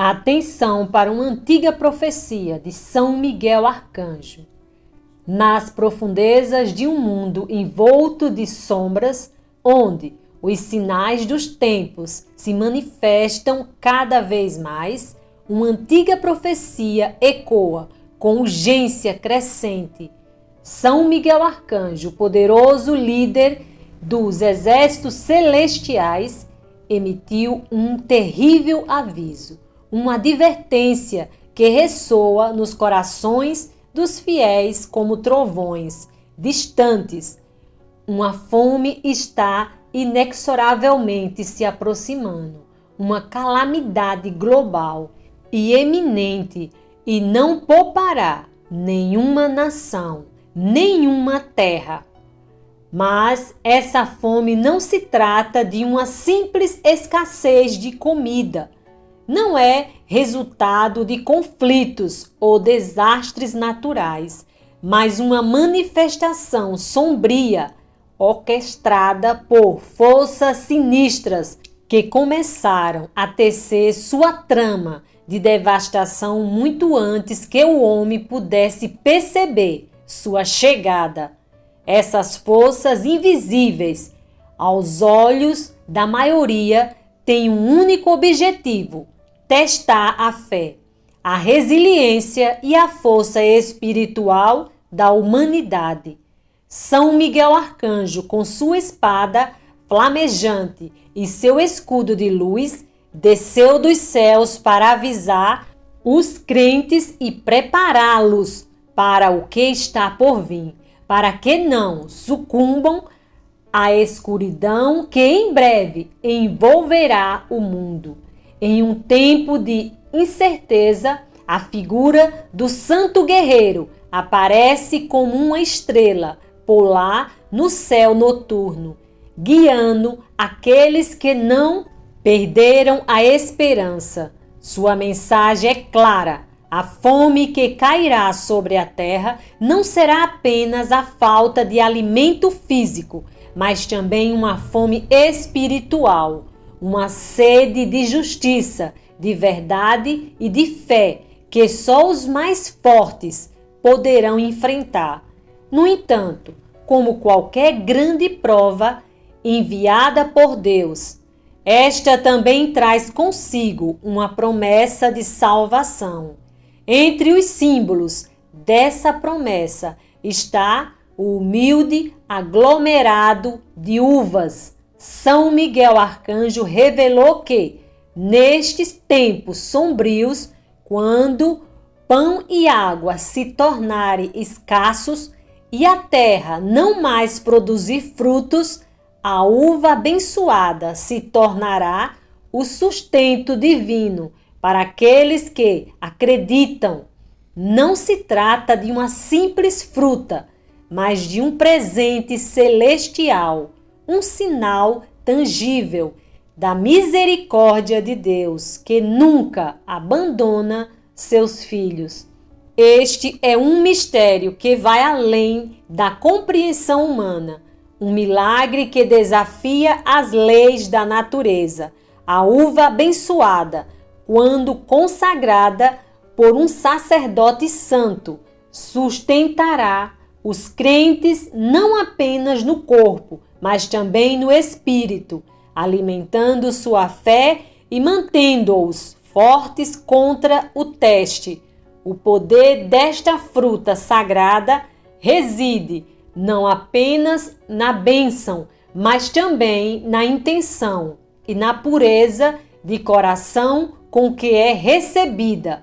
Atenção para uma antiga profecia de São Miguel Arcanjo. Nas profundezas de um mundo envolto de sombras, onde os sinais dos tempos se manifestam cada vez mais, uma antiga profecia ecoa com urgência crescente. São Miguel Arcanjo, poderoso líder dos exércitos celestiais, emitiu um terrível aviso, uma advertência que ressoa nos corações dos fiéis como trovões distantes. Uma fome está inexoravelmente se aproximando, uma calamidade global e eminente, e não poupará nenhuma nação, nenhuma terra. Mas essa fome não se trata de uma simples escassez de comida. Não é resultado de conflitos ou desastres naturais, mas uma manifestação sombria, orquestrada por forças sinistras que começaram a tecer sua trama de devastação muito antes que o homem pudesse perceber sua chegada. Essas forças invisíveis aos olhos da maioria têm um único objetivo: testar a fé, a resiliência e a força espiritual da humanidade. São Miguel Arcanjo, com sua espada flamejante e seu escudo de luz, desceu dos céus para avisar os crentes e prepará-los para o que está por vir, para que não sucumbam à escuridão que em breve envolverá o mundo. Em um tempo de incerteza, a figura do santo guerreiro aparece como uma estrela polar no céu noturno, guiando aqueles que não perderam a esperança. Sua mensagem é clara: a fome que cairá sobre a terra não será apenas a falta de alimento físico, mas também uma fome espiritual, uma sede de justiça, de verdade e de fé que só os mais fortes poderão enfrentar. No entanto, como qualquer grande prova enviada por Deus, esta também traz consigo uma promessa de salvação. Entre os símbolos dessa promessa está o humilde aglomerado de uvas. São Miguel Arcanjo revelou que, nestes tempos sombrios, quando pão e água se tornarem escassos e a terra não mais produzir frutos, a uva abençoada se tornará o sustento divino para aqueles que acreditam. Não se trata de uma simples fruta, mas de um presente celestial, um sinal tangível da misericórdia de Deus, que nunca abandona seus filhos. Este é um mistério que vai além da compreensão humana, um milagre que desafia as leis da natureza. A uva abençoada, quando consagrada por um sacerdote santo, sustentará os crentes não apenas no corpo, mas também no espírito, alimentando sua fé e mantendo-os fortes contra o teste. O poder desta fruta sagrada reside não apenas na bênção, mas também na intenção e na pureza de coração com que é recebida.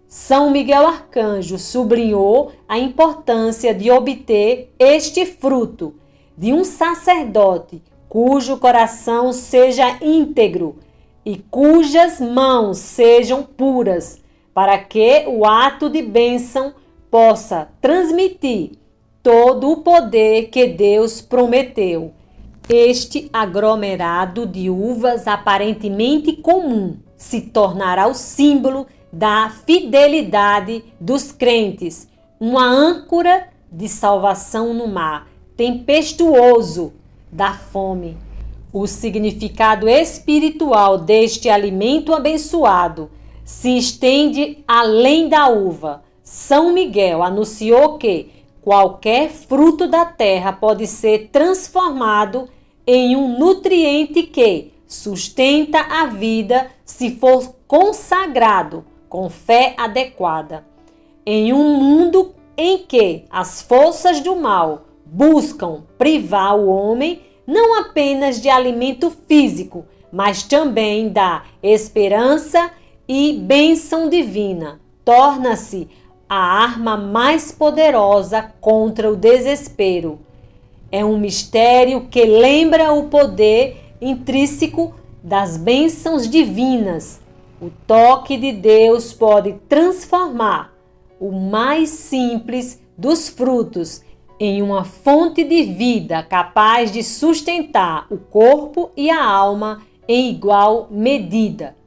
São Miguel Arcanjo sublinhou a importância de obter este fruto de um sacerdote cujo coração seja íntegro e cujas mãos sejam puras, para que o ato de bênção possa transmitir todo o poder que Deus prometeu. Este aglomerado de uvas aparentemente comum se tornará o símbolo da fidelidade dos crentes, uma âncora de salvação no mar tempestuoso da fome. O significado espiritual deste alimento abençoado se estende além da uva. São Miguel anunciou que qualquer fruto da terra pode ser transformado em um nutriente que sustenta a vida se for consagrado com fé adequada. Em um mundo em que as forças do mal buscam privar o homem não apenas de alimento físico, mas também da esperança e bênção divina, torna-se a arma mais poderosa contra o desespero. É um mistério que lembra o poder intrínseco das bênçãos divinas. O toque de Deus pode transformar o mais simples dos frutos em uma fonte de vida capaz de sustentar o corpo e a alma em igual medida.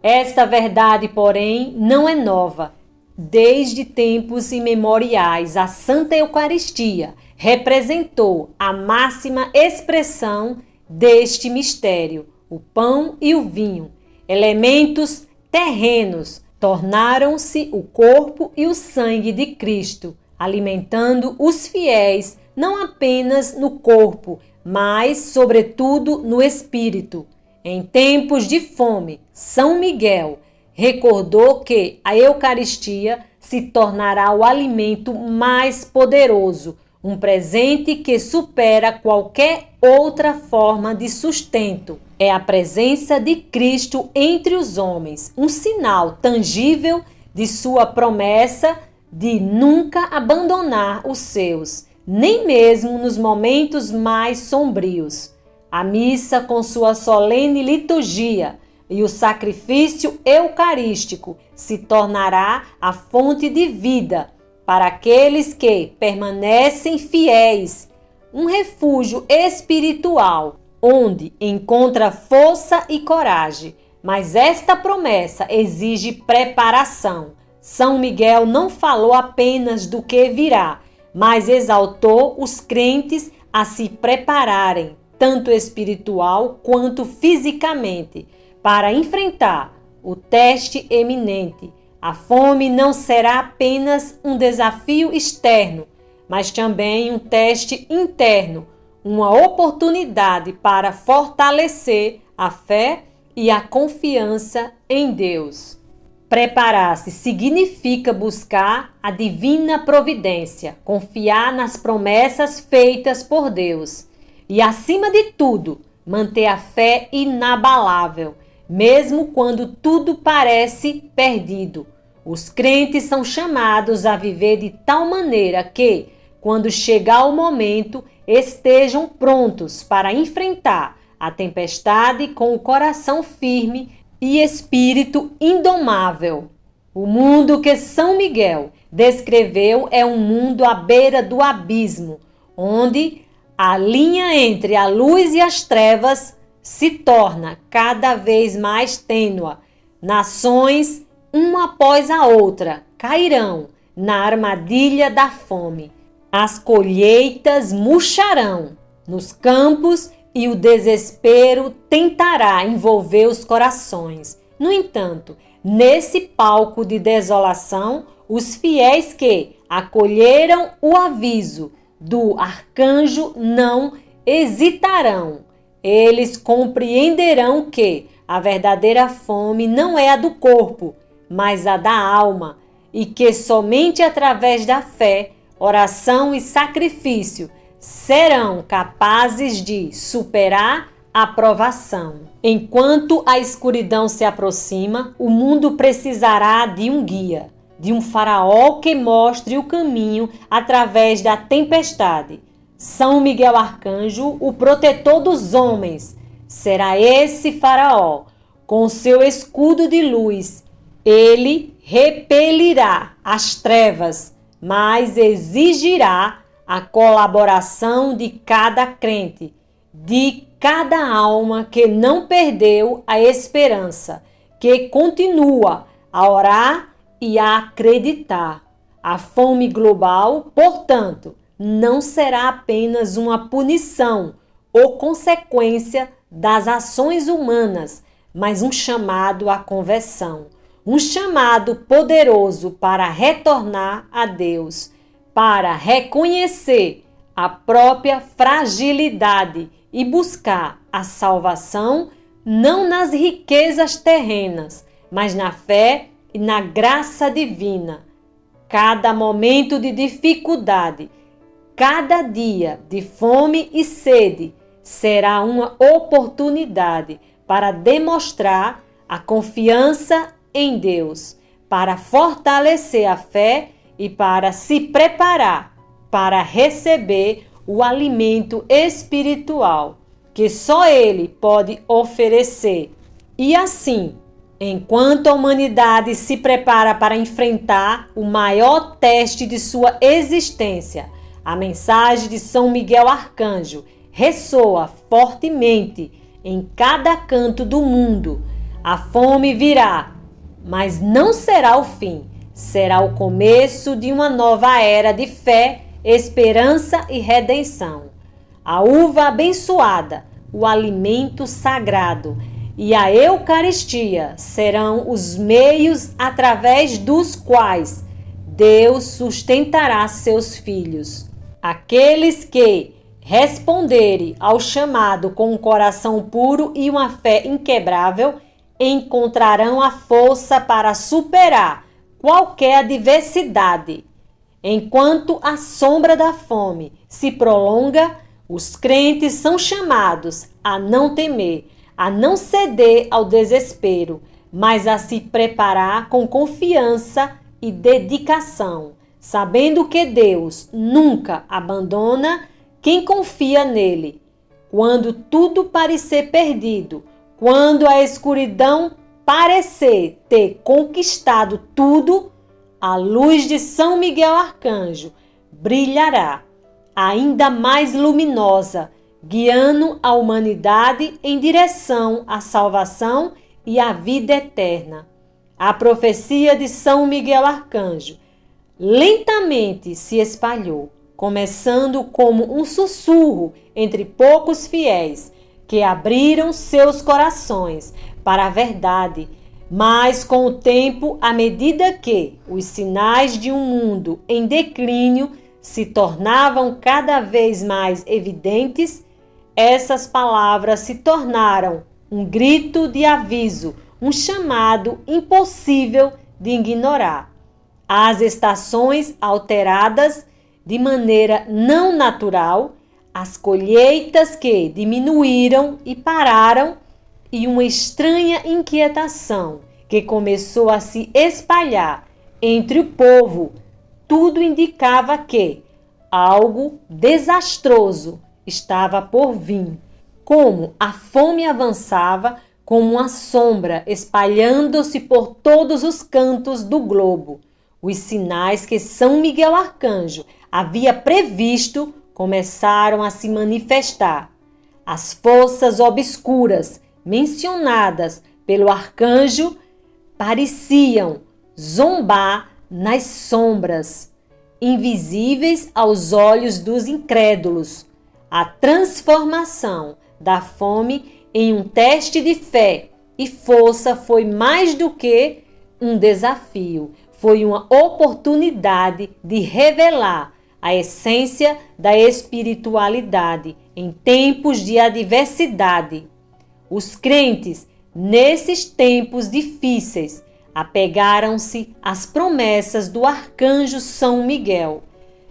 Esta verdade, porém, não é nova. Desde tempos imemoriais, a Santa Eucaristia representou a máxima expressão deste mistério. O pão e o vinho, elementos terrenos, tornaram-se o corpo e o sangue de Cristo, alimentando os fiéis não apenas no corpo, mas, sobretudo, no espírito. Em tempos de fome, São Miguel recordou que a Eucaristia se tornará o alimento mais poderoso, um presente que supera qualquer outra forma de sustento. É a presença de Cristo entre os homens, um sinal tangível de sua promessa de nunca abandonar os seus, nem mesmo nos momentos mais sombrios. A missa, com sua solene liturgia, e o sacrifício eucarístico se tornará a fonte de vida para aqueles que permanecem fiéis, um refúgio espiritual, onde encontra força e coragem. Mas esta promessa exige preparação. São Miguel não falou apenas do que virá, mas exaltou os crentes a se prepararem, tanto espiritual quanto fisicamente, para enfrentar o teste eminente. A fome não será apenas um desafio externo, mas também um teste interno, uma oportunidade para fortalecer a fé e a confiança em Deus. Preparar-se significa buscar a divina providência, confiar nas promessas feitas por Deus e, acima de tudo, manter a fé inabalável, mesmo quando tudo parece perdido. Os crentes são chamados a viver de tal maneira que, quando chegar o momento, estejam prontos para enfrentar a tempestade com o coração firme e espírito indomável. O mundo que São Miguel descreveu é um mundo à beira do abismo, onde a linha entre a luz e as trevas se torna cada vez mais tênue. Nações, uma após a outra, cairão na armadilha da fome. As colheitas murcharão nos campos e o desespero tentará envolver os corações. No entanto, nesse palco de desolação, os fiéis que acolheram o aviso do arcanjo não hesitarão. Eles compreenderão que a verdadeira fome não é a do corpo, mas a da alma, e que somente através da fé, oração e sacrifício serão capazes de superar a provação. Enquanto a escuridão se aproxima, o mundo precisará de um guia, de um faraó que mostre o caminho através da tempestade. São Miguel Arcanjo, o protetor dos homens, será esse faraó, com seu escudo de luz. Ele repelirá as trevas, mas exigirá a colaboração de cada crente, de cada alma que não perdeu a esperança, que continua a orar e a acreditar. A fome global, portanto, não será apenas uma punição ou consequência das ações humanas, mas um chamado à conversão. um chamado poderoso para retornar a Deus, para reconhecer a própria fragilidade e buscar a salvação não nas riquezas terrenas, mas na fé e na graça divina. Cada momento de dificuldade, cada dia de fome e sede será uma oportunidade para demonstrar a confiança em Deus, para fortalecer a fé e para se preparar para receber o alimento espiritual que só Ele pode oferecer. E assim, enquanto a humanidade se prepara para enfrentar o maior teste de sua existência, a mensagem de São Miguel Arcanjo ressoa fortemente em cada canto do mundo. A fome virá, mas não será o fim. Será o começo de uma nova era de fé, esperança e redenção. A uva abençoada, o alimento sagrado e a Eucaristia serão os meios através dos quais Deus sustentará seus filhos. Aqueles que responderem ao chamado com um coração puro e uma fé inquebrável encontrarão a força para superar qualquer adversidade. Enquanto a sombra da fome se prolonga, os crentes são chamados a não temer, a não ceder ao desespero, mas a se preparar com confiança e dedicação, sabendo que Deus nunca abandona quem confia nele. Quando tudo parecer perdido, quando a escuridão parecer ter conquistado tudo, a luz de São Miguel Arcanjo brilhará, ainda mais luminosa, guiando a humanidade em direção à salvação e à vida eterna. A profecia de São Miguel Arcanjo lentamente se espalhou, começando como um sussurro entre poucos fiéis que abriram seus corações para a verdade. Mas com o tempo, à medida que os sinais de um mundo em declínio se tornavam cada vez mais evidentes, essas palavras se tornaram um grito de aviso, um chamado impossível de ignorar. As estações alteradas de maneira não natural, as colheitas que diminuíram e pararam, e uma estranha inquietação que começou a se espalhar entre o povo, tudo indicava que algo desastroso estava por vir. Como a fome avançava como uma sombra, espalhando-se por todos os cantos do globo, os sinais que São Miguel Arcanjo havia previsto começaram a se manifestar. As forças obscuras mencionadas pelo arcanjo pareciam zombar nas sombras, invisíveis aos olhos dos incrédulos. A transformação da fome em um teste de fé e força foi mais do que um desafio, foi uma oportunidade de revelar a essência da espiritualidade em tempos de adversidade. Os crentes, nesses tempos difíceis, apegaram-se às promessas do arcanjo São Miguel.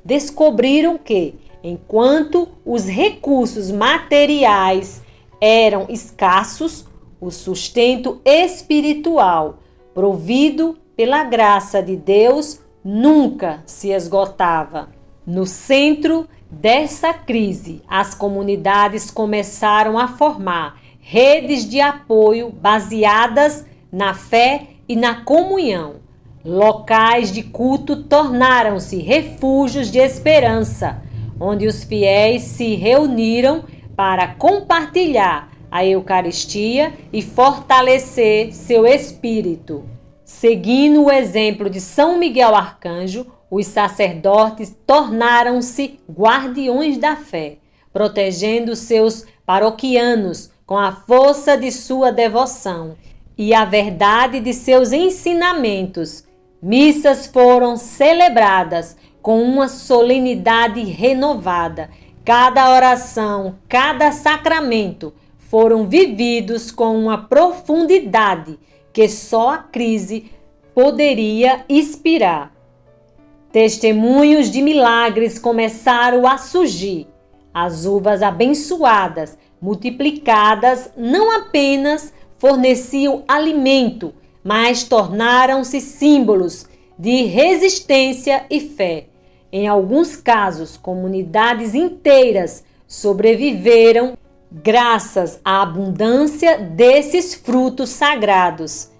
Descobriram que, enquanto os recursos materiais eram escassos, o sustento espiritual, provido pela graça de Deus, nunca se esgotava. No centro dessa crise, as comunidades começaram a formar redes de apoio baseadas na fé e na comunhão. Locais de culto tornaram-se refúgios de esperança, onde os fiéis se reuniram para compartilhar a Eucaristia e fortalecer seu espírito. Seguindo o exemplo de São Miguel Arcanjo, os sacerdotes tornaram-se guardiões da fé, protegendo seus paroquianos com a força de sua devoção. e a verdade de seus ensinamentos. Missas foram celebradas com uma solenidade renovada. Cada oração, cada sacramento foram vividos com uma profundidade que só a crise poderia inspirar. Testemunhos de milagres começaram a surgir. As uvas abençoadas, multiplicadas, não apenas forneciam alimento, mas tornaram-se símbolos de resistência e fé. Em alguns casos, comunidades inteiras sobreviveram graças à abundância desses frutos sagrados,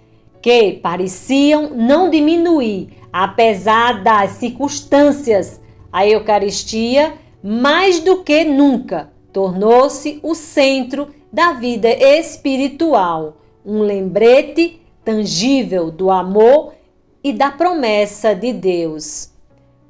que pareciam não diminuir, apesar das circunstâncias. A Eucaristia, mais do que nunca, tornou-se o centro da vida espiritual, um lembrete tangível do amor e da promessa de Deus.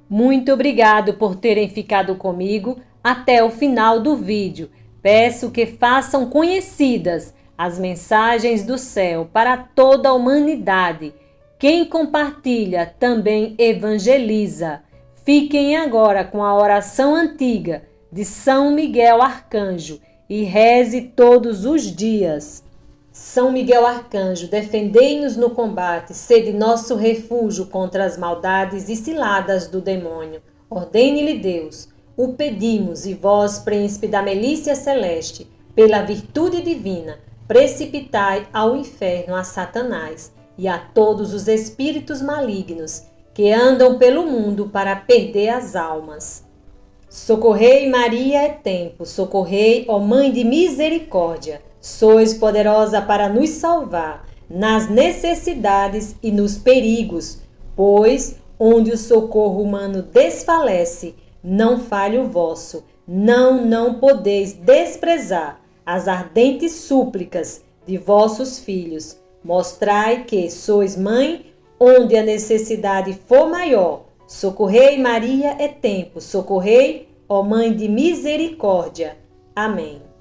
Muito obrigado por terem ficado comigo até o final do vídeo. Peço que façam conhecidas as mensagens do céu para toda a humanidade. Quem compartilha também evangeliza. Fiquem agora com a oração antiga de São Miguel Arcanjo e reze todos os dias. São Miguel Arcanjo, defendei-nos no combate, sede nosso refúgio contra as maldades e ciladas do demônio. Ordene-lhe Deus, o pedimos, e vós, príncipe da milícia celeste, pela virtude divina, precipitai ao inferno a Satanás e a todos os espíritos malignos que andam pelo mundo para perder as almas. Socorrei, Maria, é tempo, socorrei, ó Mãe de misericórdia. Sois poderosa para nos salvar nas necessidades e nos perigos, pois onde o socorro humano desfalece, não falha o vosso. Não podeis desprezar as ardentes súplicas de vossos filhos. Mostrai que sois mãe onde a necessidade for maior. Socorrei, Maria, é tempo, socorrei, ó Mãe de misericórdia. Amém.